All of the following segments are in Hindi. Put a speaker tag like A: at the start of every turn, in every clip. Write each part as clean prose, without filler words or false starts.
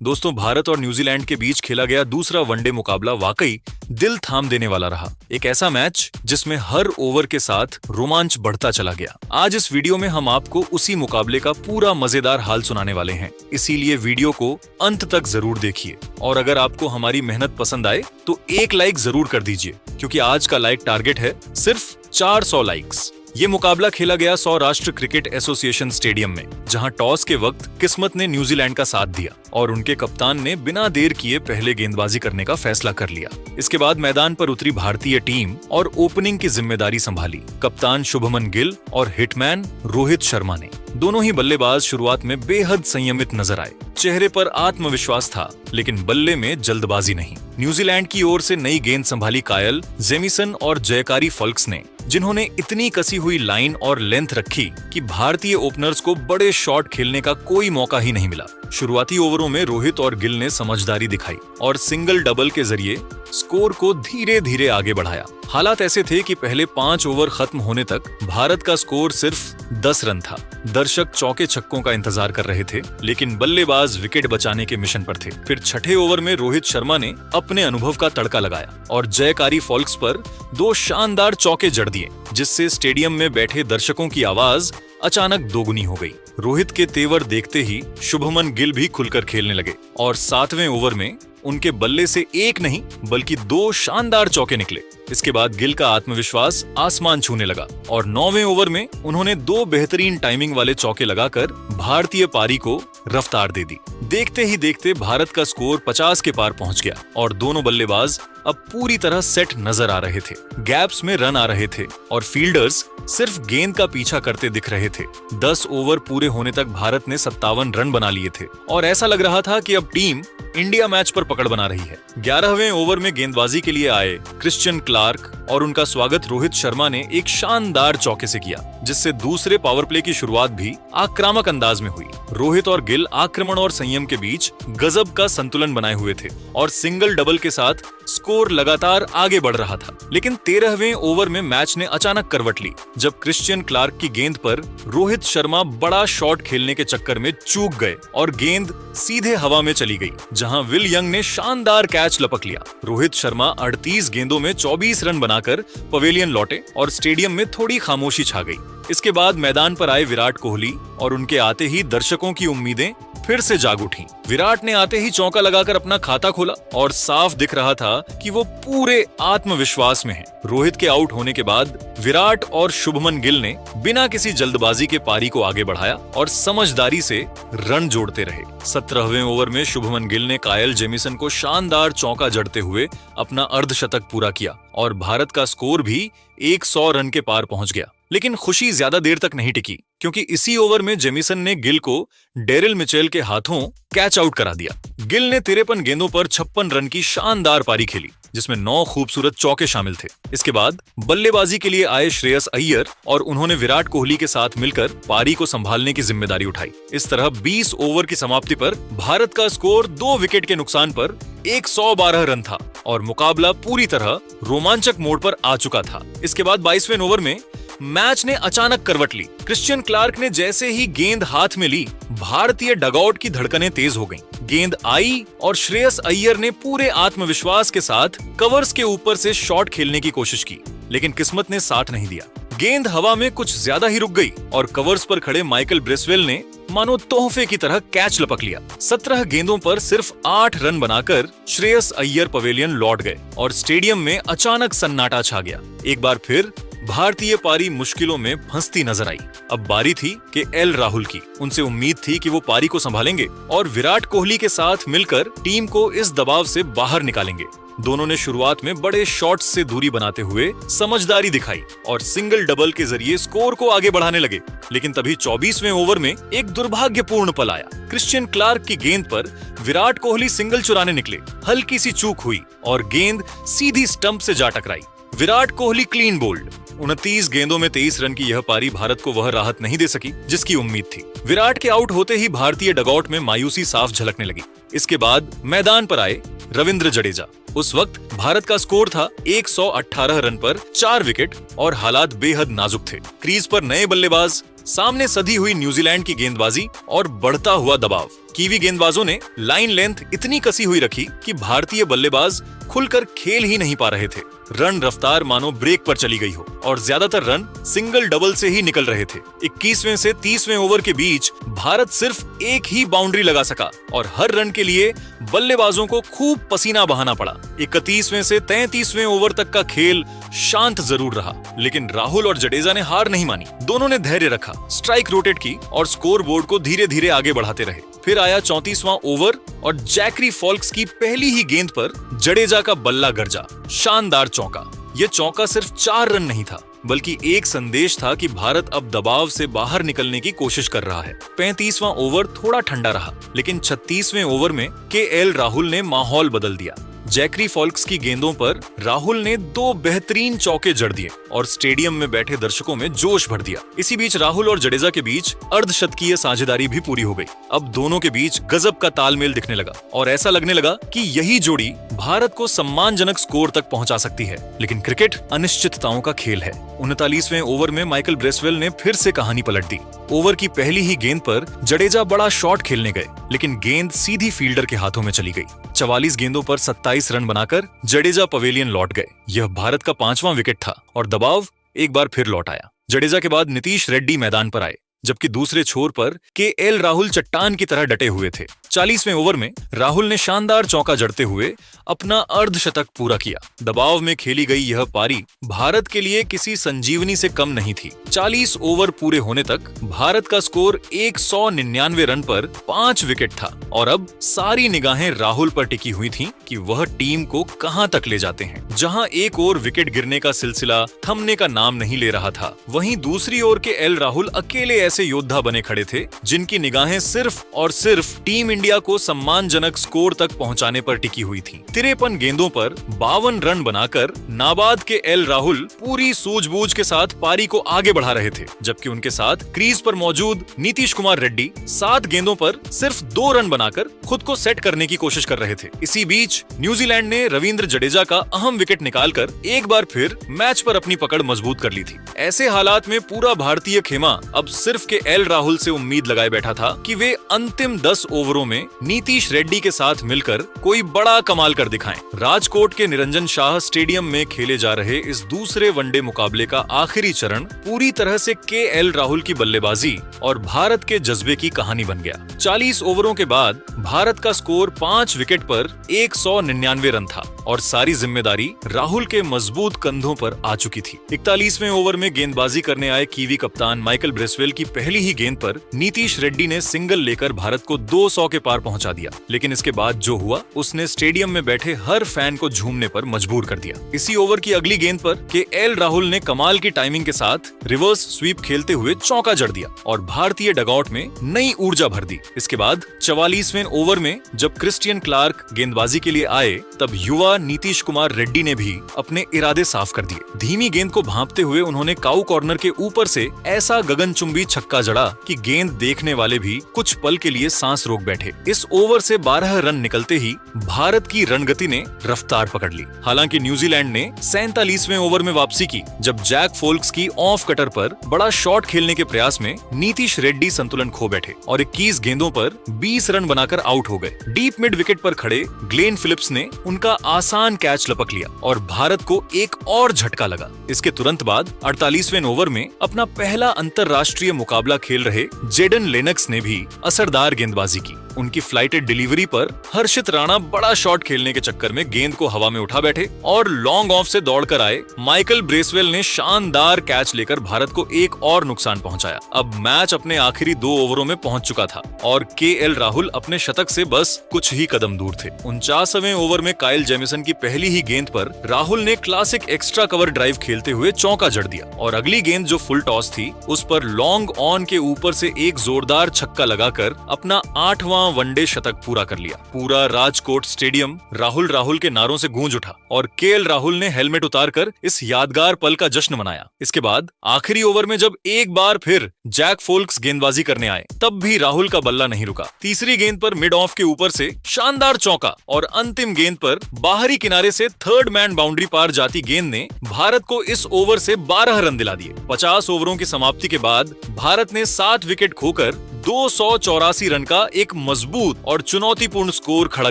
A: दोस्तों, भारत और न्यूजीलैंड के बीच खेला गया दूसरा वनडे मुकाबला वाकई दिल थाम देने वाला रहा। एक ऐसा मैच जिसमें हर ओवर के साथ रोमांच बढ़ता चला गया। आज इस वीडियो में हम आपको उसी मुकाबले का पूरा मजेदार हाल सुनाने वाले हैं, इसीलिए वीडियो को अंत तक जरूर देखिए। और अगर आपको हमारी मेहनत पसंद आए तो एक लाइक जरूर कर दीजिए, क्योंकि आज का लाइक टारगेट है सिर्फ 400 लाइक्स। ये मुकाबला खेला गया सौराष्ट्र क्रिकेट एसोसिएशन स्टेडियम में, जहां टॉस के वक्त किस्मत ने न्यूजीलैंड का साथ दिया और उनके कप्तान ने बिना देर किए पहले गेंदबाजी करने का फैसला कर लिया। इसके बाद मैदान पर उतरी भारतीय टीम और ओपनिंग की जिम्मेदारी संभाली कप्तान शुभमन गिल और हिटमैन रोहित शर्मा ने। दोनों ही बल्लेबाज शुरुआत में बेहद संयमित नजर आए। चेहरे पर आत्मविश्वास था, लेकिन बल्ले में जल्दबाजी नहीं। न्यूजीलैंड की ओर से नई गेंद संभाली कायल जेमिसन और जयकारी फॉल्क्स ने, जिन्होंने इतनी कसी हुई लाइन और लेंथ रखी कि भारतीय ओपनर्स को बड़े शॉट खेलने का कोई मौका ही नहीं मिला। शुरुआती ओवरों में रोहित और गिल ने समझदारी दिखाई और सिंगल डबल के जरिए स्कोर को धीरे धीरे आगे बढ़ाया। हालात ऐसे थे कि पहले 5 ओवर खत्म होने तक भारत का स्कोर सिर्फ 10 रन था। दर्शक चौके छक्कों का इंतजार कर रहे थे, लेकिन बल्लेबाज विकेट बचाने के मिशन पर थे। फिर छठे ओवर में रोहित शर्मा ने अपने अनुभव का तड़का लगाया और जयकारी फॉल्क्स पर 2 शानदार चौके जड़ दिए, जिससे स्टेडियम में बैठे दर्शकों की आवाज अचानक दोगुनी हो गई। रोहित के तेवर देखते ही शुभमन गिल भी खुलकर खेलने लगे और 7वें ओवर में उनके बल्ले से एक नहीं बल्कि 2 शानदार चौके निकले। इसके बाद गिल का आत्मविश्वास आसमान छूने लगा और 9वें ओवर में उन्होंने 2 बेहतरीन टाइमिंग वाले चौके लगाकर भारतीय पारी को रफ्तार दे दी। देखते ही देखते भारत का स्कोर 50 के पार पहुंच गया और दोनों बल्लेबाज अब पूरी तरह सेट नजर आ रहे थे। गैप्स में रन आ रहे थे और फील्डर्स सिर्फ गेंद का पीछा करते दिख रहे थे। 10 ओवर पूरे होने तक भारत ने 57 रन बना लिए थे और ऐसा लग रहा था कि अब टीम इंडिया मैच पर पकड़ बना रही है। 11वें ओवर में गेंदबाजी के लिए आए क्रिश्चियन क्लार्क और उनका स्वागत रोहित शर्मा ने एक शानदार चौके से किया, जिससे दूसरे पावर प्ले की शुरुआत भी आक्रामक अंदाज में हुई। रोहित और गिल आक्रमण और संयम के बीच गजब का संतुलन बनाए हुए थे और सिंगल डबल के साथ स्कोर लगातार आगे बढ़ रहा था। लेकिन 13वें ओवर में मैच ने अचानक करवट ली, जब क्रिश्चियन क्लार्क की गेंद पर रोहित शर्मा बड़ा शॉट खेलने के चक्कर में चूक गए और गेंद सीधे हवा में चली गई, जहां विल यंग ने शानदार कैच लपक लिया। रोहित शर्मा 38 गेंदों में 24 रन बनाकर पवेलियन लौटे और स्टेडियम में थोड़ी खामोशी छा गई। इसके बाद मैदान पर आए विराट कोहली और उनके आते ही दर्शकों की उम्मीदें फिर से जाग उठी। विराट ने आते ही चौका लगाकर अपना खाता खोला और साफ दिख रहा था कि वो पूरे आत्मविश्वास में है। रोहित के आउट होने के बाद विराट और शुभमन गिल ने बिना किसी जल्दबाजी के पारी को आगे बढ़ाया और समझदारी से रन जोड़ते रहे। 17वें ओवर में शुभमन गिल ने कायल जेमिसन को शानदार चौका जड़ते हुए अपना अर्धशतक पूरा किया और भारत का स्कोर भी 100 रन के पार पहुंच गया। लेकिन खुशी ज्यादा देर तक नहीं टिकी, क्योंकि इसी ओवर में जेमिसन ने गिल को डेरिल मिचेल के हाथों कैच आउट करा दिया। गिल ने 53 गेंदों पर 56 रन की शानदार पारी खेली, जिसमें 9 खूबसूरत चौके शामिल थे। इसके बाद बल्लेबाजी के लिए आए श्रेयस अय्यर और उन्होंने विराट कोहली के साथ मिलकर पारी को संभालने की जिम्मेदारी उठाई। इस तरह 20 ओवर की समाप्ति पर भारत का स्कोर 2 विकेट के नुकसान पर 112 रन था और मुकाबला पूरी तरह रोमांचक मोड़ पर आ चुका था। इसके बाद 22वें ओवर में मैच ने अचानक करवट ली। क्रिश्चियन क्लार्क ने जैसे ही गेंद हाथ में ली, भारतीय डगआउट की धड़कनें तेज हो गईं। गेंद आई और श्रेयस अय्यर ने पूरे आत्मविश्वास के साथ कवर्स के ऊपर से शॉट खेलने की कोशिश की, लेकिन किस्मत ने साथ नहीं दिया। गेंद हवा में कुछ ज्यादा ही रुक गई और कवर्स पर खड़े माइकल ब्रेसवेल ने मानो तोहफे की तरह कैच लपक लिया। 17 गेंदों पर सिर्फ 8 रन बनाकर श्रेयस अय्यर पवेलियन लौट गए और स्टेडियम में अचानक सन्नाटा छा गया। एक बार फिर भारतीय पारी मुश्किलों में फंसती नजर आई। अब बारी थी कि एल राहुल की। उनसे उम्मीद थी कि वो पारी को संभालेंगे और विराट कोहली के साथ मिलकर टीम को इस दबाव से बाहर निकालेंगे। दोनों ने शुरुआत में बड़े शॉट्स से दूरी बनाते हुए समझदारी दिखाई और सिंगल डबल के जरिए स्कोर को आगे बढ़ाने लगे। लेकिन तभी 24वें ओवर में एक दुर्भाग्यपूर्ण पल आया। क्रिश्चियन क्लार्क की गेंद पर विराट कोहली सिंगल चुराने निकले। हल्की सी चूक हुई और गेंद सीधी स्टंप से जा टकराई। Virat Kohli clean bowled. 29 गेंदों में 23 रन की यह पारी भारत को वह राहत नहीं दे सकी जिसकी उम्मीद थी। विराट के आउट होते ही भारतीय डगआउट में मायूसी साफ झलकने लगी। इसके बाद मैदान पर आए रविंद्र जडेजा। उस वक्त भारत का स्कोर था 118 रन पर 4 विकेट और हालात बेहद नाजुक थे। क्रीज पर नए बल्लेबाज सामने सधी हुई न्यूजीलैंड की गेंदबाजी और बढ़ता हुआ दबाव। कीवी गेंदबाजों ने लाइन लेंथ इतनी कसी हुई रखी कि भारतीय बल्लेबाज खुलकर खेल ही नहीं पा रहे थे। रन रफ्तार मानो ब्रेक पर चली गई हो और ज्यादातर रन सिंगल डबल से ही निकल रहे थे। 21वें से 30वें ओवर के बीच भारत सिर्फ एक ही बाउंड्री लगा सका और हर रन के लिए बल्लेबाजों को खूब पसीना बहाना पड़ा। 31वें से 33वें ओवर तक का खेल शांत जरूर रहा, लेकिन राहुल और जडेजा ने हार नहीं मानी। दोनों ने धैर्य रखा, स्ट्राइक रोटेट की और स्कोर बोर्ड को धीरे धीरे आगे बढ़ाते रहे। फिर आया 34वां ओवर और जैकरी फॉल्क्स की पहली ही गेंद पर जडेजा का बल्ला गरजा, शानदार चौका। यह चौका सिर्फ 4 रन नहीं था, बल्कि एक संदेश था कि भारत अब दबाव से बाहर निकलने की कोशिश कर रहा है। 35वां ओवर थोड़ा ठंडा रहा, लेकिन 36वें ओवर में केएल राहुल ने माहौल बदल दिया। जैकरी फॉल्क्स की गेंदों पर राहुल ने 2 बेहतरीन चौके जड़ दिए और स्टेडियम में बैठे दर्शकों में जोश भर दिया। इसी बीच राहुल और जडेजा के बीच अर्धशतकीय साझेदारी भी पूरी हो गई। अब दोनों के बीच गजब का तालमेल दिखने लगा और ऐसा लगने लगा कि यही जोड़ी भारत को सम्मानजनक स्कोर तक पहुंचा सकती है। लेकिन क्रिकेट अनिश्चितताओं का खेल है। 39वें ओवर में माइकल ब्रेसवेल ने फिर से कहानी पलट दी। ओवर की पहली ही गेंद पर जडेजा बड़ा शॉट खेलने गए, लेकिन गेंद सीधी फील्डर के हाथों में चली गई। 44 गेंदों पर 27 रन बनाकर जडेजा पवेलियन लौट गए। यह भारत का 5वां विकेट था और दबाव एक बार फिर लौट आया। जडेजा के बाद नीतीश रेड्डी मैदान पर आए, जबकि दूसरे छोर पर केएल राहुल चट्टान की तरह डटे हुए थे। 40वें ओवर में राहुल ने शानदार चौका जड़ते हुए अपना अर्धशतक पूरा किया। दबाव में खेली गई यह पारी भारत के लिए किसी संजीवनी से कम नहीं थी। 40 ओवर पूरे होने तक भारत का स्कोर 199 रन पर 5 विकेट था और अब सारी निगाहें राहुल पर टिकी हुई थीं कि वह टीम को कहां तक ले जाते हैं। जहां एक ओर विकेट गिरने का सिलसिला थमने का नाम नहीं ले रहा था, वहीं दूसरी ओर के एल राहुल अकेले ऐसे योद्धा बने खड़े थे जिनकी निगाहें सिर्फ और सिर्फ टीम इंडिया को सम्मानजनक स्कोर तक पहुंचाने पर टिकी हुई थी। 53 गेंदों पर 52 रन बनाकर नाबाद के एल राहुल पूरी सूझबूझ के साथ पारी को आगे बढ़ा रहे थे, जबकि उनके साथ क्रीज पर मौजूद नीतीश कुमार रेड्डी 7 गेंदों पर सिर्फ 2 रन बनाकर खुद को सेट करने की कोशिश कर रहे थे। इसी बीच न्यूजीलैंड ने रविंद्र जडेजा का अहम विकेट निकालकर एक बार फिर मैच पर अपनी पकड़ मजबूत कर ली थी। ऐसे हालात में पूरा भारतीय खेमा अब सिर्फ के एल राहुल से उम्मीद लगाए बैठा था कि वे अंतिम 10 ओवरों में नीतीश रेड्डी के साथ मिलकर कोई बड़ा कमाल कर दिखाएं। राजकोट के निरंजन शाह स्टेडियम में खेले जा रहे इस दूसरे वनडे मुकाबले का आखिरी चरण पूरी तरह से केएल राहुल की बल्लेबाजी और भारत के जज्बे की कहानी बन गया। 40 ओवरों के बाद भारत का स्कोर 5 विकेट पर 199 रन था और सारी जिम्मेदारी राहुल के मजबूत कंधों पर आ चुकी थी। 41वें ओवर में गेंदबाजी करने आए कीवी कप्तान माइकल ब्रेसवेल की पहली ही गेंद पर नीतीश रेड्डी ने सिंगल लेकर भारत को 200 के पार पहुंचा दिया। लेकिन इसके बाद जो हुआ उसने स्टेडियम में बैठे हर फैन को झूमने पर मजबूर कर दिया। इसी ओवर की अगली गेंद पर केएल राहुल ने कमाल की टाइमिंग के साथ रिवर्स स्वीप खेलते हुए चौका जड़ दिया और भारतीय डगआउट में नई ऊर्जा भर दी। इसके बाद 44वें ओवर में जब क्रिस्टियन क्लार्क गेंदबाजी के लिए आए, तब युवा नीतीश कुमार रेड्डी ने भी अपने इरादे साफ कर दिए। धीमी गेंद को भांपते हुए उन्होंने काऊ कॉर्नर के ऊपर से ऐसा गगनचुंबी छक्का जड़ा कि गेंद देखने वाले भी कुछ पल के लिए सांस रोक बैठे। इस ओवर से 12 रन निकलते ही भारत की रणगति ने रफ्तार पकड़ ली। हालांकि न्यूजीलैंड ने 47वें ओवर में वापसी की, जब जैक फोल्क्स की ऑफ कटर पर बड़ा शॉट खेलने के प्रयास में नीतीश रेड्डी संतुलन खो बैठे और 21 गेंदों पर 20 रन बनाकर आउट हो गए। डीप मिड विकेट पर खड़े ग्लेन फिलिप्स ने उनका आसान कैच लपक लिया और भारत को एक और झटका लगा। इसके तुरंत बाद 48वें ओवर में अपना पहला अंतरराष्ट्रीय मुकाबला खेल रहे जेडन लेनक्स ने भी असरदार गेंदबाजी की। उनकी फ्लाइटेड डिलीवरी पर हर्षित राणा बड़ा शॉट खेलने के चक्कर में गेंद को हवा में उठा बैठे और लॉन्ग ऑफ से दौड़कर आए माइकल ब्रेसवेल ने शानदार कैच लेकर भारत को एक और नुकसान पहुंचाया। अब मैच अपने आखिरी 2 ओवरों में पहुंच चुका था और केएल राहुल अपने शतक से बस कुछ ही कदम दूर थे। 49वें ओवर में काइल जेमिसन की पहली ही गेंद पर राहुल ने क्लासिक एक्स्ट्रा कवर ड्राइव खेलते हुए चौका जड़ दिया और अगली गेंद जो फुल टॉस थी उस पर लॉन्ग ऑन के ऊपर से एक जोरदार छक्का लगाकर अपना 8वां 100वां वनडे शतक पूरा कर लिया। पूरा राजकोट स्टेडियम राहुल राहुल के नारों से गूंज उठा और केएल राहुल ने हेलमेट उतारकर इस यादगार पल का जश्न मनाया। इसके बाद आखिरी ओवर में जब एक बार फिर जैक फोल्क्स गेंदबाजी करने आए, तब भी राहुल का बल्ला नहीं रुका। तीसरी गेंद पर मिड ऑफ के ऊपर से शानदार चौका और अंतिम गेंद पर बाहरी किनारे से थर्ड मैन बाउंड्री पार जाती गेंद ने भारत को इस ओवर से 12 रन दिला दिए। 50 ओवरों की समाप्ति के बाद भारत ने 7 विकेट खोकर 284 रन का एक मजबूत और चुनौतीपूर्ण स्कोर खड़ा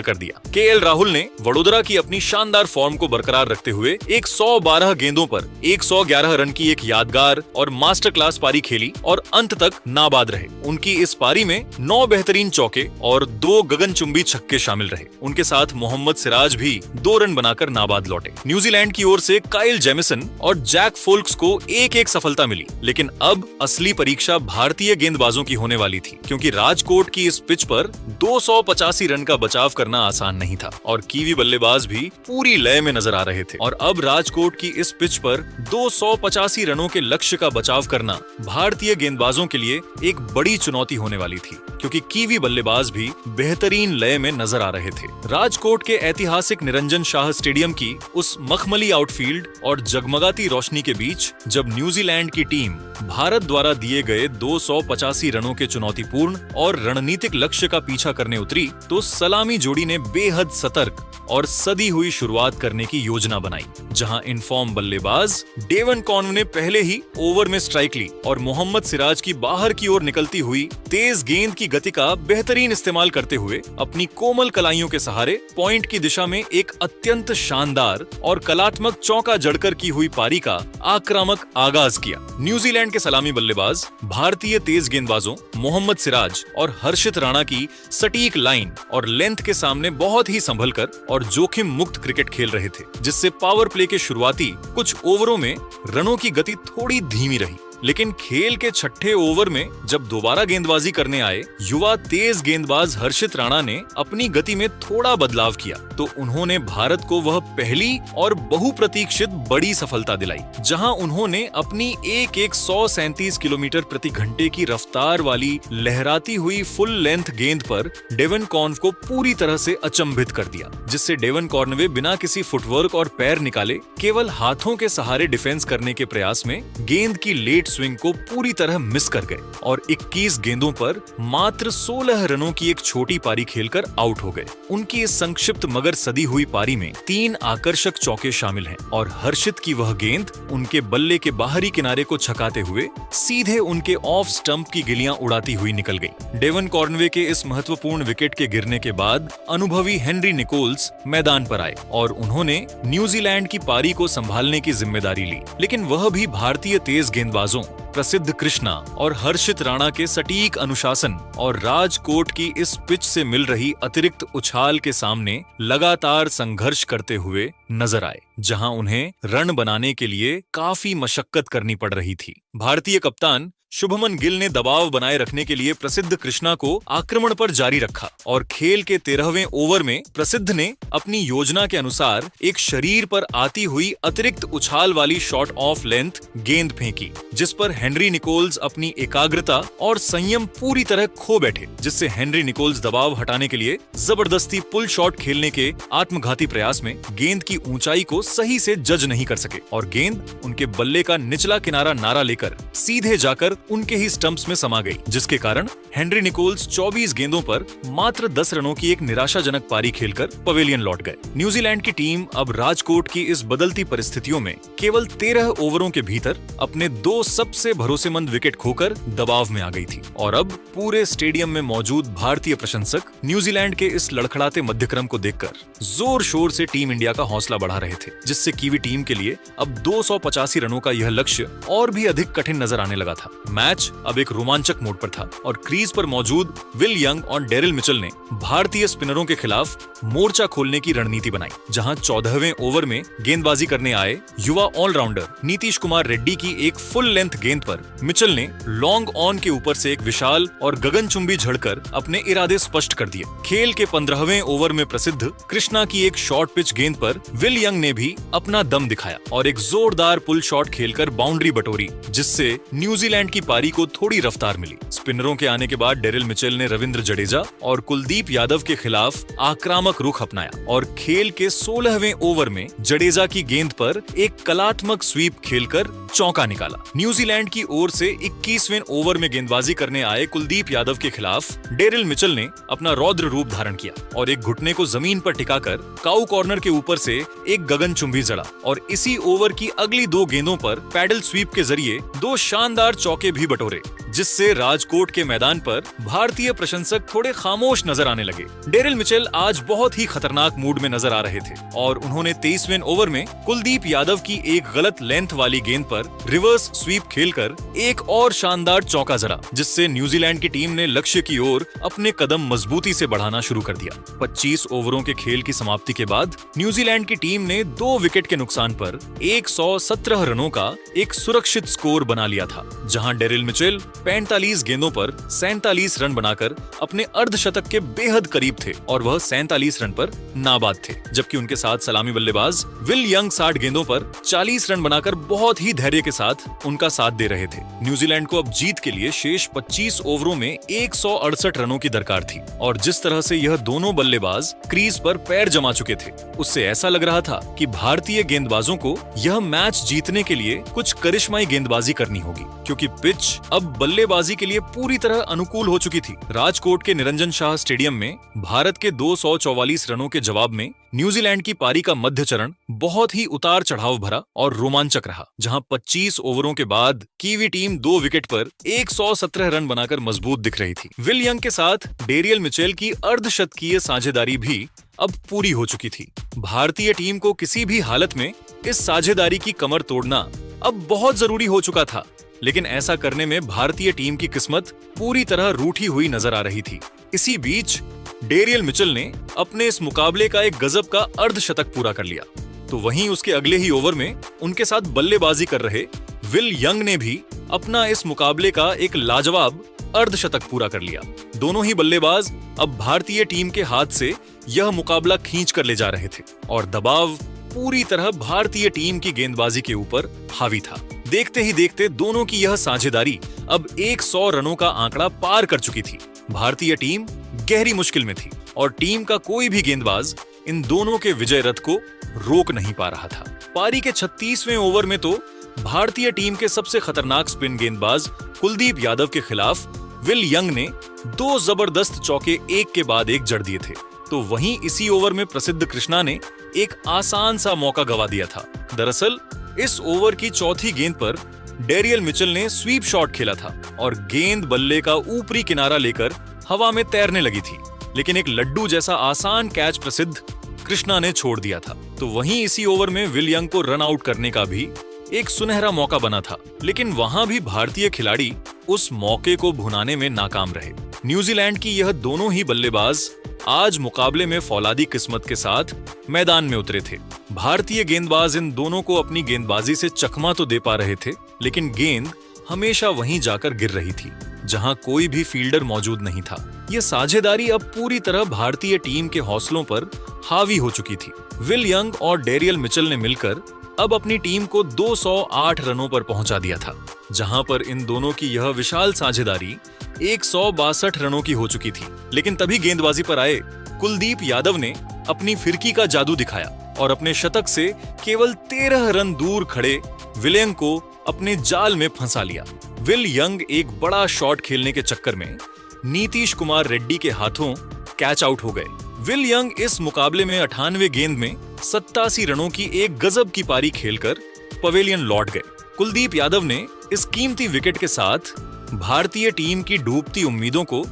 A: कर दिया। केएल राहुल ने वडोदरा की अपनी शानदार फॉर्म को बरकरार रखते हुए 112 गेंदों पर 111 रन की एक यादगार और मास्टर क्लास पारी खेली और अंत तक नाबाद रहे। उनकी इस पारी में 9 बेहतरीन चौके और 2 गगनचुंबी छक्के शामिल रहे। उनके साथ मोहम्मद सिराज भी 2 रन बनाकर नाबाद लौटे। न्यूजीलैंड की ओर से काइल जेमिसन और जैक फोल्क्स को एक सफलता मिली, लेकिन अब असली परीक्षा भारतीय गेंदबाजों की होने वाली थी, क्योंकि राजकोट की इस पिच पर 285 रन का बचाव करना आसान नहीं था और कीवी बल्लेबाज भी पूरी लय में नजर आ रहे थे। और अब राजकोट की इस पिच पर 285 रनों के लक्ष्य का बचाव करना भारतीय गेंदबाजों के लिए एक बड़ी चुनौती होने वाली थी, क्योंकि कीवी बल्लेबाज भी बेहतरीन लय में नजर आ रहे थे। राजकोट के ऐतिहासिक निरंजन शाह स्टेडियम की उस मखमली आउटफील्ड और जगमगाती रोशनी के बीच जब न्यूजीलैंड की टीम भारत द्वारा दिए गए 285 रनों के चुनौतीपूर्ण और रणनीतिक लक्ष्य का पीछा करने उतरी, तो सलामी जोड़ी ने बेहद सतर्क और सदी हुई शुरुआत करने की योजना बनाई। जहां इनफॉर्म बल्लेबाज डेवन कॉर्न ने पहले ही ओवर में स्ट्राइक ली और मोहम्मद सिराज की बाहर की ओर निकलती हुई तेज गेंद की गति का बेहतरीन इस्तेमाल करते हुए अपनी कोमल कलाइयों के सहारे पॉइंट की दिशा में एक अत्यंत शानदार और कलात्मक चौका जड़कर की हुई पारी का आक्रामक आगाज किया। न्यूजीलैंड के सलामी बल्लेबाज भारतीय तेज गेंदबाजों मोहम्मद सिराज और हर्षित राणा की सटीक लाइन और लेंथ के सामने बहुत ही संभलकर और जोखिम मुक्त क्रिकेट खेल रहे थे, जिससे पावर प्ले के शुरुआती कुछ ओवरों में रनों की गति थोड़ी धीमी रही। लेकिन खेल के छठे ओवर में जब दोबारा गेंदबाजी करने आए युवा तेज गेंदबाज हर्षित राणा ने अपनी गति में थोड़ा बदलाव किया, तो उन्होंने भारत को वह पहली और बहुप्रतीक्षित बड़ी सफलता दिलाई, जहां उन्होंने अपनी 137 किलोमीटर प्रति घंटे की रफ्तार वाली लहराती हुई फुल लेंथ गेंद पर डेवन कॉर्न को पूरी तरह से अचंभित कर दिया, जिससे डेवन कॉर्नवे बिना किसी फुटवर्क और पैर निकाले केवल हाथों के सहारे डिफेंस करने के प्रयास में गेंद की लेट स्विंग को पूरी तरह मिस कर गए और 21 गेंदों पर मात्र 16 रनों की एक छोटी पारी खेलकर आउट हो गए। उनकी इस संक्षिप्त मगर सदी हुई पारी में 3 आकर्षक चौके शामिल हैं और हर्षित की वह गेंद उनके बल्ले के बाहरी किनारे को छकाते हुए सीधे उनके ऑफ स्टंप की गिलियां उड़ाती हुई निकल गई। डेवन कॉर्नवे के इस महत्वपूर्ण विकेट के गिरने के बाद अनुभवी हेनरी निकोल्स मैदान पर आए और उन्होंने न्यूजीलैंड की पारी को संभालने की जिम्मेदारी ली, लेकिन वह भी भारतीय तेज गेंदबाजों प्रसिद्ध कृष्णा और हर्षित राणा के सटीक अनुशासन और राजकोट की इस पिच से मिल रही अतिरिक्त उछाल के सामने लगातार संघर्ष करते हुए नजर आए, जहां उन्हें रन बनाने के लिए काफी मशक्कत करनी पड़ रही थी। भारतीय कप्तान शुभमन गिल ने दबाव बनाए रखने के लिए प्रसिद्ध कृष्णा को आक्रमण पर जारी रखा और खेल के 13वें ओवर में प्रसिद्ध ने अपनी योजना के अनुसार एक शरीर पर आती हुई अतिरिक्त उछाल वाली शॉट ऑफ लेंथ गेंद फेंकी, जिस पर हेनरी निकोल्स अपनी एकाग्रता और संयम पूरी तरह खो बैठे, जिससे हेनरी निकोल्स दबाव हटाने के लिए जबरदस्ती पुल शॉट खेलने के आत्मघाती प्रयास में गेंद की ऊंचाई को सही से जज नहीं कर सके और गेंद उनके बल्ले का निचला किनारा नारा लेकर सीधे जाकर उनके ही स्टंप्स में समा गई, जिसके कारण हेनरी निकोल्स 24 गेंदों पर मात्र 10 रनों की एक निराशाजनक पारी खेलकर पवेलियन लौट गए। न्यूजीलैंड की टीम अब राजकोट की इस बदलती परिस्थितियों में केवल 13 ओवरों के भीतर अपने 2 सबसे भरोसेमंद विकेट खोकर दबाव में आ गई थी और अब पूरे स्टेडियम में मौजूद भारतीय प्रशंसक न्यूजीलैंड के इस लड़खड़ाते मध्यक्रम को देखकर जोर शोर से टीम इंडिया का हौसला बढ़ा रहे थे, जिससे कीवी टीम के लिए अब 285 रनों का यह लक्ष्य और भी अधिक कठिन नजर आने लगा था। मैच अब एक रोमांचक मोड पर था और क्रीज पर मौजूद विल यंग और डेरिल मिचेल ने भारतीय स्पिनरों के खिलाफ मोर्चा खोलने की रणनीति बनाई, जहां 14वें ओवर में गेंदबाजी करने आए युवा ऑलराउंडर नीतीश कुमार रेड्डी की एक फुल लेंथ गेंद पर मिचेल ने लॉन्ग ऑन के ऊपर से एक विशाल और गगनचुंबी झड़कर अपने इरादे स्पष्ट कर दिए। खेल के 15वें ओवर में प्रसिद्ध कृष्णा की एक शॉर्ट पिच गेंद पर विल यंग ने भी अपना दम दिखाया और एक जोरदार पुल शॉट खेलकर बाउंड्री बटोरी, जिससे न्यूजीलैंड की पारी को थोड़ी रफ्तार मिली। स्पिनरों के आने के बाद डेरिल मिचेल ने रविंद्र जडेजा और कुलदीप यादव के खिलाफ आक्रामक रुख अपनाया और खेल के 16वें ओवर में जडेजा की गेंद पर एक कलात्मक स्वीप खेलकर चौका निकाला। न्यूजीलैंड की ओर से 21वें ओवर में गेंदबाजी करने आए कुलदीप यादव के खिलाफ डेरिल मिचेल ने अपना रौद्र रूप धारण किया और एक घुटने को जमीन पर टिकाकर काऊ कॉर्नर के ऊपर से एक गगनचुंबी जड़ा और इसी ओवर की अगली 2 गेंदों पर पैडल स्वीप के जरिए 2 शानदार चौके भी बटोरे, जिससे राजकोट के मैदान पर भारतीय प्रशंसक थोड़े खामोश नजर आने लगे। डेरिल मिचेल आज बहुत ही खतरनाक मूड में नजर आ रहे थे और उन्होंने 23वें ओवर में कुलदीप यादव की एक गलत लेंथ वाली गेंद पर रिवर्स स्वीप खेलकर एक और शानदार चौका जड़ा, जिससे न्यूजीलैंड की टीम ने लक्ष्य की ओर अपने कदम मजबूती से बढ़ाना शुरू कर दिया। 25 ओवरों के खेल की समाप्ति के बाद न्यूजीलैंड की टीम ने 2 विकेट के नुकसान पर 117 रनों का एक सुरक्षित स्कोर बना लिया था, जहां डेरिल मिचेल 45 गेंदों पर 47 रन बनाकर अपने अर्धशतक के बेहद करीब थे और वह 47 रन पर नाबाद थे, जबकि उनके साथ सलामी बल्लेबाज विल यंग 60 गेंदों पर 40 रन बनाकर बहुत ही धैर्य के साथ उनका साथ दे रहे थे। न्यूजीलैंड को अब जीत के लिए शेष 25 ओवरों में 168 रनों की दरकार थी और जिस तरह से यह दोनों बल्लेबाज क्रीज पर पैर जमा चुके थे, उससे ऐसा लग रहा था कि भारतीय गेंदबाजों को यह मैच जीतने के लिए कुछ करिश्माई गेंदबाजी करनी होगी, क्योंकि पिच अब बल्लेबाजी के लिए पूरी तरह अनुकूल हो चुकी थी। राजकोट के निरंजन शाह स्टेडियम में भारत के 244 रनों के जवाब में न्यूजीलैंड की पारी का मध्य चरण बहुत ही उतार चढ़ाव भरा और रोमांचक रहा, जहां 25 ओवरों के बाद कीवी टीम 2 विकेट पर 117 रन बनाकर मजबूत दिख रही थी। विल यंग के साथ डेरियल मिचेल की अर्धशतकीय साझेदारी भी अब पूरी हो चुकी थी। भारतीय टीम को किसी भी हालत में इस साझेदारी की कमर तोड़ना अब बहुत जरूरी हो चुका था, लेकिन ऐसा करने में भारतीय टीम की किस्मत पूरी तरह रूठी हुई नजर आ रही थी। इसी बीच डेरियल मिचेल ने अपने इस मुकाबले का एक गजब का अर्धशतक पूरा कर लिया, तो वहीं उसके अगले ही ओवर में उनके साथ बल्लेबाजी कर रहे विल यंग ने भी अपना इस मुकाबले का एक लाजवाब अर्धशतक पूरा कर लिया। दोनों ही बल्लेबाज अब भारतीय टीम के हाथ से यह मुकाबला खींच कर ले जा रहे थे और दबाव पूरी तरह भारतीय टीम की गेंदबाजी के ऊपर हावी था। देखते ही देखते दोनों की यह साझेदारी अब 100 रनों का आंकड़ा पार कर चुकी थी। भारतीय टीम गहरी मुश्किल में थी और टीम का कोई भी गेंदबाज इन दोनों के विजय रथ को रोक नहीं पा रहा था। पारी के 36वें ओवर में तो भारतीय टीम के सबसे खतरनाक स्पिन गेंदबाज कुलदीप यादव के खिलाफ विल यंग ने 2 जबरदस्त चौके एक के बाद एक जड़ दिए थे, तो वहीं इसी ओवर में प्रसिद्ध कृष्णा ने एक आसान सा मौका गवा दिया था। दरअसल इस ओवर की चौथी गेंद पर डेरियल मिचेल ने स्वीप शॉट खेला था और गेंद बल्ले का ऊपरी किनारा लेकर हवा में तैरने लगी थी, लेकिन एक लड्डू जैसा आसान कैच प्रसिद्ध कृष्णा ने छोड़ दिया था। तो वहीं इसी ओवर में विल यंग को रन आउट करने का भी एक सुनहरा मौका बना था, लेकिन वहां भी भारतीय खिलाड़ी उस मौके को भुनाने में नाकाम रहे। न्यूजीलैंड की यह दोनों ही बल्लेबाज आज मुकाबले में फौलादी किस्मत के साथ मैदान में उतरे थे। भारतीय गेंदबाज इन दोनों को अपनी गेंदबाजी से चकमा तो दे पा रहे थे, लेकिन गेंद हमेशा वहीं जाकर गिर रही थी जहां कोई भी फील्डर मौजूद नहीं था। यह साझेदारी अब पूरी तरह भारतीय टीम के हौसलों पर हावी हो चुकी थई। विल यंग और डेरियल मिचेल ने मिलकर अब अपनी टीम को 208 रनों पर पहुंचा दिया था, जहां पर इन दोनों की यह विशाल साझेदारी 162 रनों की हो चुकी थी। लेकिन तभी गेंदबाजी पर आए कुलदीप यादव ने अपनी फिरकी का जादू दिखाया और अपने शतक से केवल 13 रन दूर खड़े विल यंग को अपने जाल में फंसा लिया। विल यंग एक बड़ा शॉट खेलने के चक्कर में नीतीश कुमार रेड्डी के हाथों कैच आउट हो गए। विल यंग इस मुकाबले में 98 गेंद में 87 रनों की एक गजब की पारी खेलकर पवेलियन लौट गए। कुलदीप यादव ने इस कीमती विकेट के साथ भारतीय टीम की डूबती उम्मीदों को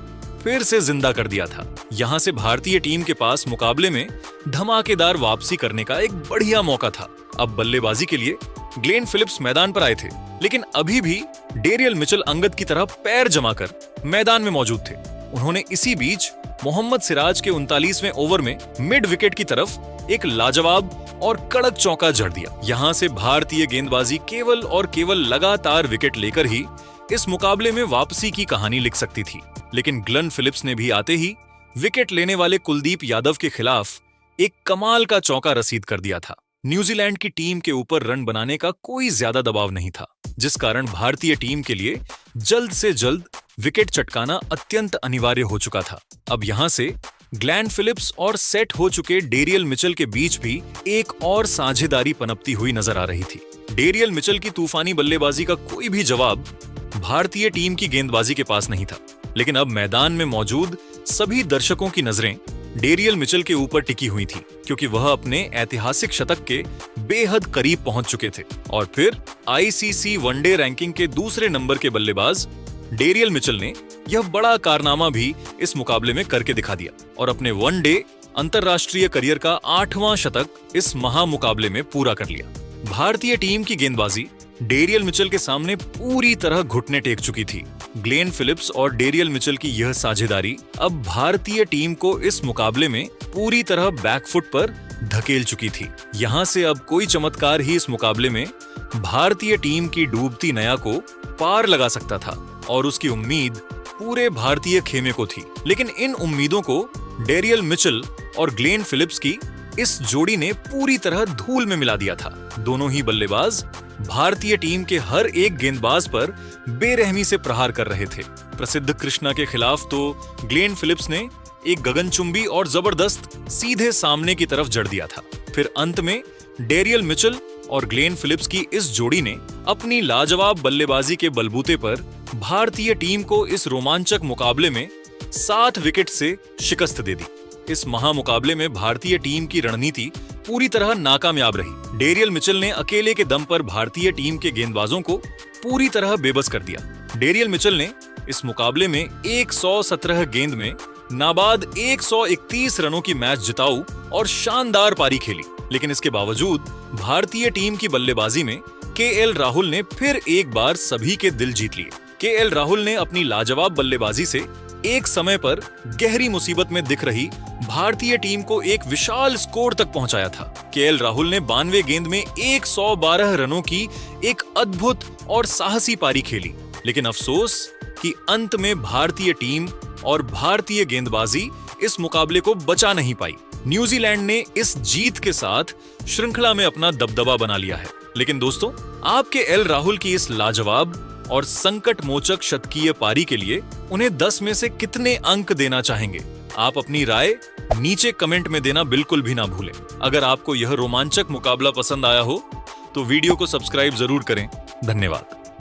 A: फिर से जिंदा कर दिया था। यहां से भारतीय टीम के पास मुकाबले में धमाकेदार वापसी करने का एक बढ़िया मौका था। अब बल्लेबाजी के लिए ग्लेन फिलिप्स मैदान पर आए थे, लेकिन अभी भी डेरियल मिचेल अंगद की तरह पैर जमाकर मैदान में मौजूद थे। उन्होंने इसी बीच मोहम्मद सिराज के 39वें ओवर में मिड विकेट की तरफ एक लाजवाब और कड़क चौका जड़ दिया। यहां से भारतीय गेंदबाजी केवल और केवल लगातार विकेट लेकर ही इस मुकाबले में वापसी की कहानी लिख सकती थी, लेकिन ग्लेन फिलिप्स ने भी आते ही विकेट लेने वाले कुलदीप यादव के खिलाफ एक कमाल का चौका रसीद कर दिया था। न्यूजीलैंड की टीम के ऊपर रन बनाने का कोई ज्यादा दबाव नहीं था। जिस कारण भारतीय टीम के लिए जल्द से जल्द विकेट चटकाना अत्यंत अनिवार्य हो चुका था। अब यहां से ग्लेन फिलिप्स और सेट हो चुके डेरियल मिचेल के बीच भी एक और साझेदारी पनपती हुई नजर आ रही थी। डेरियल मिचेल की तूफानी बल्लेबाजी का कोई भी जवाब भारतीय टीम की गेंदबाजी के पास नहीं था, लेकिन अब मैदान में मौजूद सभी दर्शकों की नजरें डेरियल मिचेल के ऊपर टिकी हुई थी, क्योंकि वह अपने ऐतिहासिक शतक के बेहद करीब पहुंच चुके थे। और फिर आईसीसी वनडे रैंकिंग के दूसरे नंबर के बल्लेबाज डेरियल मिचेल ने यह बड़ा कारनामा भी इस मुकाबले में करके दिखा दिया और अपने वनडे अंतरराष्ट्रीय करियर का 8वां शतक इस महामुकाबले में पूरा कर लिया। भारतीय टीम की गेंदबाजी डेरियल मिचेल के सामने पूरी तरह घुटने टेक चुकी थी। ग्लेन फिलिप्स और डेरियल मिचेल की यह साझेदारी अब भारतीय टीम को इस मुकाबले में पूरी तरह बैकफुट पर धकेल चुकी थी। यहां से अब कोई चमत्कार ही इस मुकाबले में भारतीय टीम की डूबती नया को पार लगा सकता था और उसकी उम्मीद पूरे भारतीय खेमे को थी। लेकिन इन उम्मीदों को डेरियल मिचेल और ग्लेन फिलिप्स की इस जोड़ी ने पूरी तरह धूल में मिला दिया था। दोनों ही बल्लेबाज भारतीय टीम के हर एक गेंदबाज पर बेरहमी से प्रहार कर रहे थे। प्रसिद्ध कृष्णा के खिलाफ तो ग्लेन फिलिप्स ने एक गगनचुंबी और जबरदस्त सीधे सामने की तरफ जड़ दिया था। फिर अंत में डेरियल मिचेल और ग्लेन फिलिप्स की इस जोड़ी ने अपनी लाजवाब बल्लेबाजी के बलबूते पर भारतीय टीम को इस रोमांचक मुकाबले में 7 विकेट से शिकस्त दे दी। इस महामुकाबले में भारतीय टीम की रणनीति पूरी तरह नाकामयाब रही। डेरियल मिचेल ने अकेले के दम पर भारतीय टीम के गेंदबाजों को पूरी तरह बेबस कर दिया। डेरियल मिचेल ने इस मुकाबले में 117 गेंद में नाबाद 131 रनों की मैच जिताऊ और शानदार पारी खेली। लेकिन इसके बावजूद भारतीय टीम की बल्लेबाजी में केएल राहुल ने फिर एक बार सभी के दिल जीत लिए। केएल राहुल ने अपनी लाजवाब बल्लेबाजी से एक समय पर गहरी मुसीबत में दिख रही भारतीय टीम को एक विशाल स्कोर तक पहुंचाया था। केएल राहुल ने 92 गेंद में 112 रनों की एक अद्भुत और साहसी पारी खेली। लेकिन अफसोस कि अंत में भारतीय टीम और भारतीय गेंदबाजी इस मुकाबले को बचा नहीं पाई। न्यूजीलैंड ने इस जीत के साथ श्रृंखला में अपना दबदबा बना लिया है। लेकिन दोस्तों, आपके एल राहुल की इस लाजवाब और संकट मोचक शतकीय पारी के लिए उन्हें 10 में से कितने अंक देना चाहेंगे? आप अपनी राय नीचे कमेंट में देना बिल्कुल भी ना भूलें। अगर आपको यह रोमांचक मुकाबला पसंद आया हो तो वीडियो को सब्सक्राइब जरूर करें। धन्यवाद।